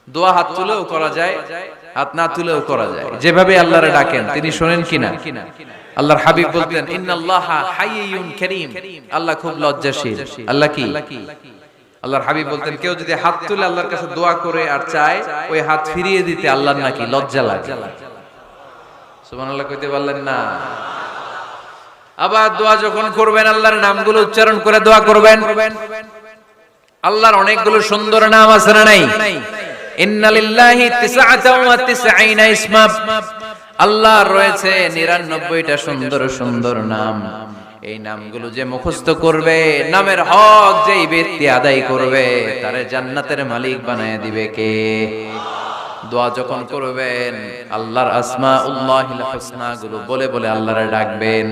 দোয়া হাত তুলেও করা যায়, হাত না তুলেও করা যায়, যেভাবে আল্লাহরে ডাকেন তিনি শোনেন কিনা। আল্লাহর হাবিব বলতেন ইন্নাল্লাহা হাইয়ুন কারীম, আল্লাহ খুব লজ্জাশীল। আল্লাহ কি? আল্লাহর হাবিব বলতেন কেউ যদি হাত তুলে আল্লাহর কাছে দোয়া করে আর চায় ওই হাত ফিরিয়ে দিতে আল্লাহর নাকি লজ্জা লাগে। সুবহানাল্লাহ কইতে পারলেন না? আবার দোয়া যখন করবেন আল্লাহর নামগুলো উচ্চারণ করে দোয়া করবেন। আল্লাহর অনেকগুলো সুন্দর নাম আছে না নাই? ইন্নালিল্লাহি 99 ইসমা, আল্লাহর রয়েছে 99টা সুন্দর সুন্দর নাম। এই নামগুলো যে মুখস্থ করবে, নামের হক যেই ব্যক্তি আদায় করবে, তারে জান্নাতের মালিক বানায় দিবে কে? দোয়া যখন করবেন আল্লাহর আসমাউল্লাহিল হুসনা গুলো বলে বলে আল্লাহরে ডাকবেন।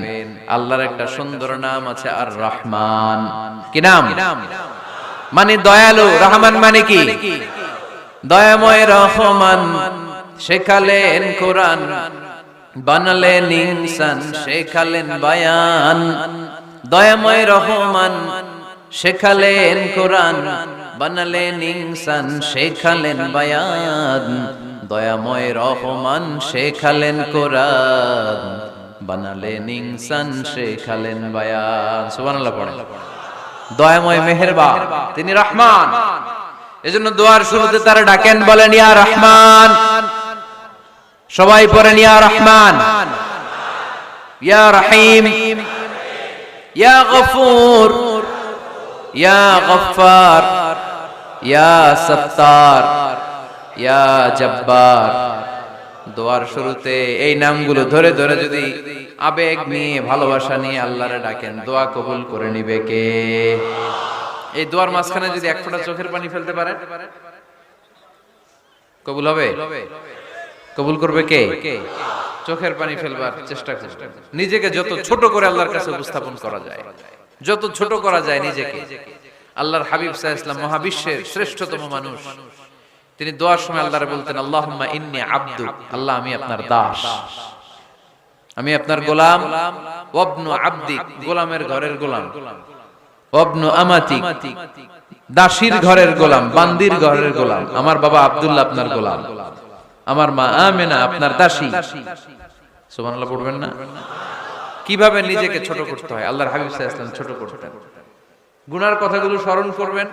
আল্লাহর একটা সুন্দর নাম আছে আর রহমান। কি নাম? মানে দয়ালু। রহমান মানে কি? দয়াময়। রহমান শেখালেন কোরআন, বানালেন ইনসান, শেখালেন বায়ান। দয়াময় রহমান শেখালেন কোরআন, বানালেন ইনসান, শেখালেন বায়ান। দয়াময় রহমান শেখালেন কোরআন, বানালেন ইনসান, শেখালেন বায়ান। সুবহানাল্লাহ পড়ে। দয়াময় মেহেরবান, তিনি রহমান। এজন্য দোয়ার শুরুতে তারা ডাকেন, বলেন ইয়া রহমান। সবাই পড়েন ইয়া রহমান, ইয়া রহিম, ইয়া গফুর, ইয়া গফফার, ইয়া সত্তার, ইয়া জব্বার। দোয়ার শুরুতে এই নামগুলো ধরে ধরে যদি আবেগ নিয়ে ভালোবাসা নিয়ে আল্লাহরে ডাকেন, দোয়া কবুল করে নিবে কে? এই দোয়ার মাঝখানে যদি এক ফোঁটা চোখের পানি ফেলতে পারেন কবুল হবে? কবুল করবে কে? চোখের পানি ফেলবার চেষ্টা করুন। নিজেকে যত ছোট করে আল্লাহর কাছে উপস্থাপন করা যায়, যত ছোট করা যায় নিজেকে। আল্লাহর হাবিব সাল্লাল্লাহু আলাইহি ওয়াসাল্লাম মহাবিশ্বের শ্রেষ্ঠতম মানুষ, তিনি দোয়ার সময় আল্লাহরে বলতেন আল্লাহুম্মা ইন্নী আবদুক, আল্লাহ আমি আপনার দাস, আমি আপনার গোলাম। ওয়াবনু আবদিক, গোলামের ঘরের গোলাম। ওয়াবনু আমাতিক, দাসীর ঘরের গোলাম, বান্দির ঘরের গোলাম। আমার বাবা আব্দুল্লাহ আপনার গোলাম, আমার মা আমেনা আপনার দাসী। সুবহানাল্লাহ পড়বেন না? কিভাবে নিজেকে ছোট করতে হয় আল্লাহর হাবিব সাল্লাল্লাহু আলাইহি ওয়াসাল্লাম ছোট করতেন। গুনার কথাগুলো স্মরণ করবেন।